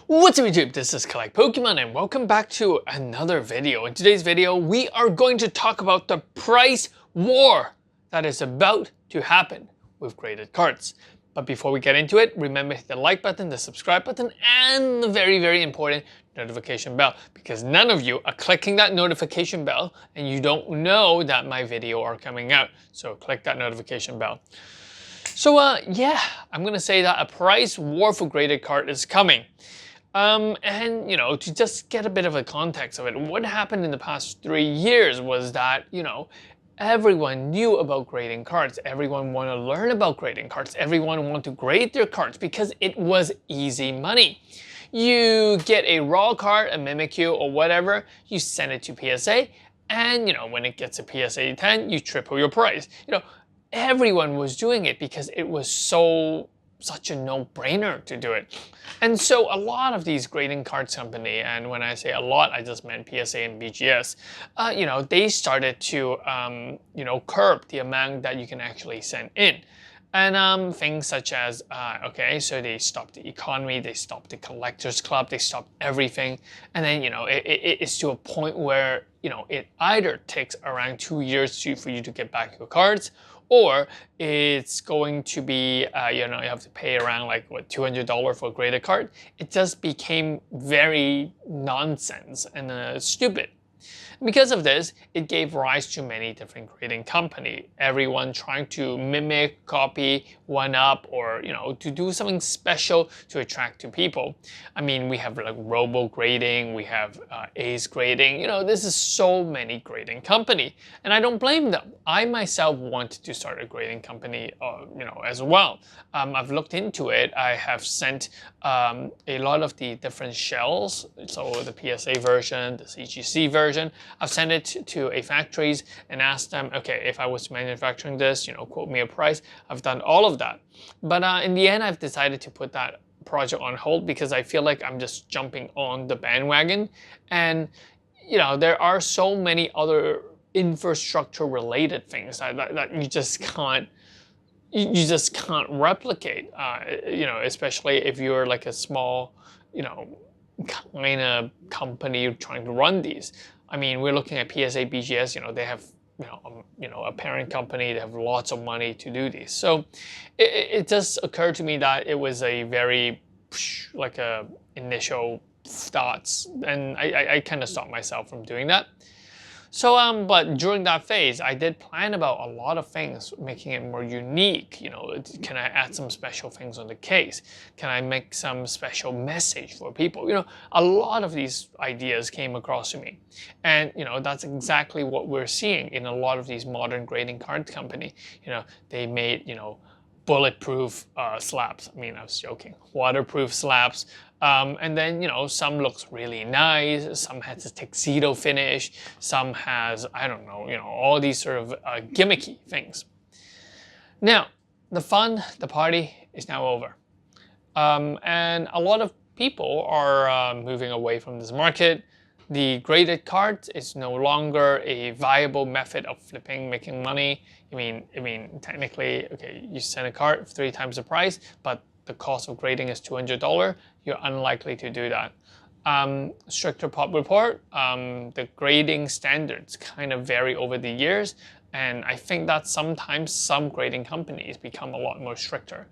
What's up YouTube, this is Collect Pokemon and welcome back to another video. In today's video, we are going to talk about the price war that is about to happen with graded cards. But before we get into it, remember to hit the like button, the subscribe button, and the very important notification bell, because none of you are clicking that notification bell and you don't know that my video are coming out. So click that notification bell. So yeah, I'm gonna say that a price war for graded card is coming. And to just get a bit of a context of it, what happened in the past 3 years was that, everyone knew about grading cards. Everyone wanted to learn about grading cards. Everyone wanted to grade their cards because it was easy money. You get a raw card, a Mimikyu or whatever, you send it to PSA, and when it gets a PSA 10, you triple your price. Everyone was doing it because it was such a no-brainer to do it. And so a lot of these grading cards company, and when I say a lot, I just meant PSA and BGS, they started to, curb the amount that you can actually send in. And things such as, so they stopped the economy, they stopped the collectors club, they stopped everything. And then, it's to a point where, it either takes around 2 years for you to get back your cards, or it's going to be, you have to pay around like, what, $200 for a graded card. It just became very nonsense and stupid. Because of this, it gave rise to many different grading companies. Everyone trying to mimic, copy, one up, or to do something special to attract to people. I mean, we have like Robo grading, we have Ace grading. This is so many grading company, and I don't blame them. I myself wanted to start a grading company, as well. I've looked into it. I have sent a lot of the different shells, so the PSA version, the CGC version. I've sent it to a factories and asked them, okay, if I was manufacturing this, quote me a price. I've done all of that. But in the end, I've decided to put that project on hold because I feel like I'm just jumping on the bandwagon. And, there are so many other infrastructure related things that you just can't replicate, especially if you're like a small, kind of company trying to run these. I mean, we're looking at PSA, BGS, they have, a parent company, they have lots of money to do these. So it just occurred to me that it was a very, like a initial thoughts, and I kind of stopped myself from doing that. So, but during that phase, I did plan about a lot of things, making it more unique. Can I add some special things on the case? Can I make some special message for people? A lot of these ideas came across to me. And, that's exactly what we're seeing in a lot of these modern grading card company. They made, bulletproof slabs. I mean, I was joking. Waterproof slabs. And then, some looks really nice. Some has a tuxedo finish. Some has, I don't know, all these sort of gimmicky things. Now, the fun, the party is now over. And a lot of people are moving away from this market. The graded card is no longer a viable method of flipping, making money. I mean, technically, okay, you send a card 3 times the price, but the cost of grading is $200. You're unlikely to do that. Stricter pop report, the grading standards kind of vary over the years, and I think that sometimes some grading companies become a lot more stricter.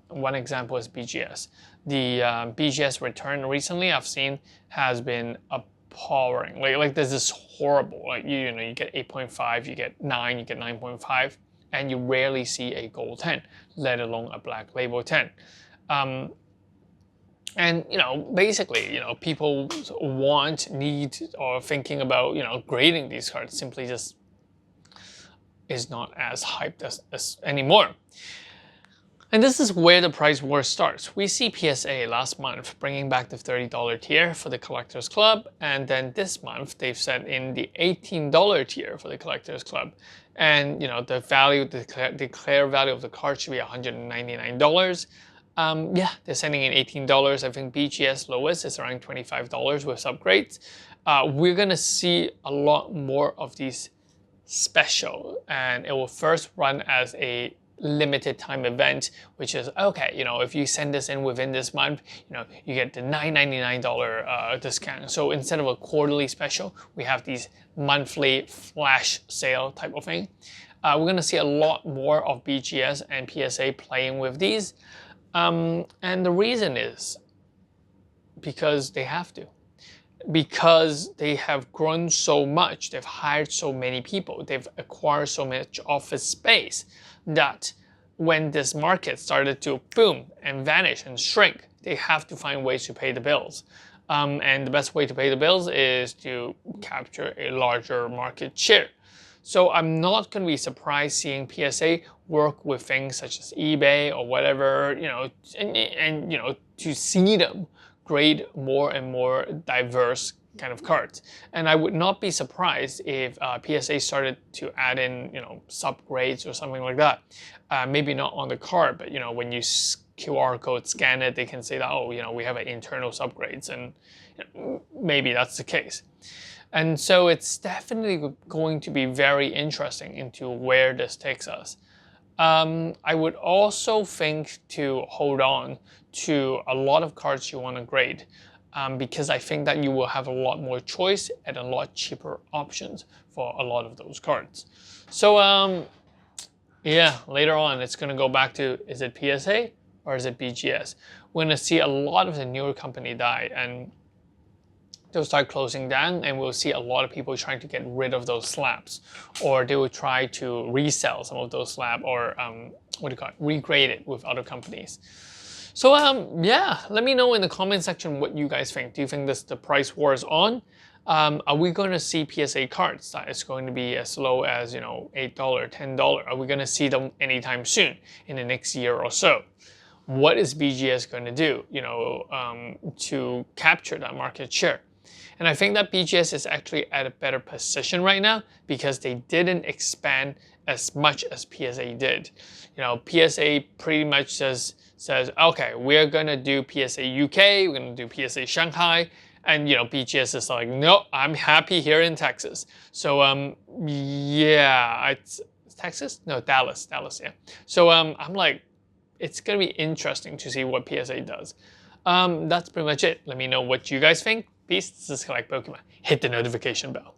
One example is BGS. The BGS return recently I've seen has been appalling. Like this is horrible. Like you get 8.5, you get 9, you get 9.5, and you rarely see a gold 10, let alone a black label 10. And basically, people need, or thinking about grading these cards simply just is not as hyped as anymore. And this is where the price war starts. We see PSA last month bringing back the $30 tier for the Collectors Club, and then this month they've set in the $18 tier for the Collectors Club. And the value, the declared value of the card should be $199. Yeah, they're sending in $18. I think BGS lowest is around $25 with upgrades. We're gonna see a lot more of these special, and it will first run as a limited time event, which is okay, you know, if you send this in within this month, you know, you get the $9.99 discount. So instead of a quarterly special, we have these monthly flash sale type of thing. We're going to see a lot more of BGS and PSA playing with these. And the reason is because they have to. Because they have grown so much, they've hired so many people, they've acquired so much office space that when this market started to boom and vanish and shrink, they have to find ways to pay the bills. And the best way to pay the bills is to capture a larger market share. So I'm not going to be surprised seeing PSA work with things such as eBay or whatever, you know, and you know, to see them grade more and more diverse kind of cards. And I would not be surprised if PSA started to add in, you know, subgrades or something like that. Maybe not on the card, but you know, when you QR code scan it, they can say that, oh, you know, we have an internal subgrades, and you know, maybe that's the case. And so it's definitely going to be very interesting into where this takes us. I would also think to hold on to a lot of cards you want to grade, because I think that you will have a lot more choice and a lot cheaper options for a lot of those cards. So yeah, later on it's going to go back to, is it PSA or is it BGS? We're going to see a lot of the newer company die, and they'll start closing down, and we'll see a lot of people trying to get rid of those slabs, or they will try to resell some of those slabs, or what do you call it, regrade it with other companies. So yeah, let me know in the comment section what you guys think. Do you think the price war is on? Are we going to see PSA cards that is going to be as low as, you know, $8, $10? Are we going to see them anytime soon in the next year or so? What is BGS going to do, you know, to capture that market share? And I think that BGS is actually at a better position right now because they didn't expand as much as PSA did. You know, PSA pretty much just says, okay, we're going to do PSA UK, we're going to do PSA Shanghai, and you know, BGS is like, no, I'm happy here in Texas. So yeah, it's Texas? No, Dallas, yeah. So I'm like, it's going to be interesting to see what PSA does. That's pretty much it. Let me know what you guys think. Peace. This is Collect Pokemon. Hit the notification bell.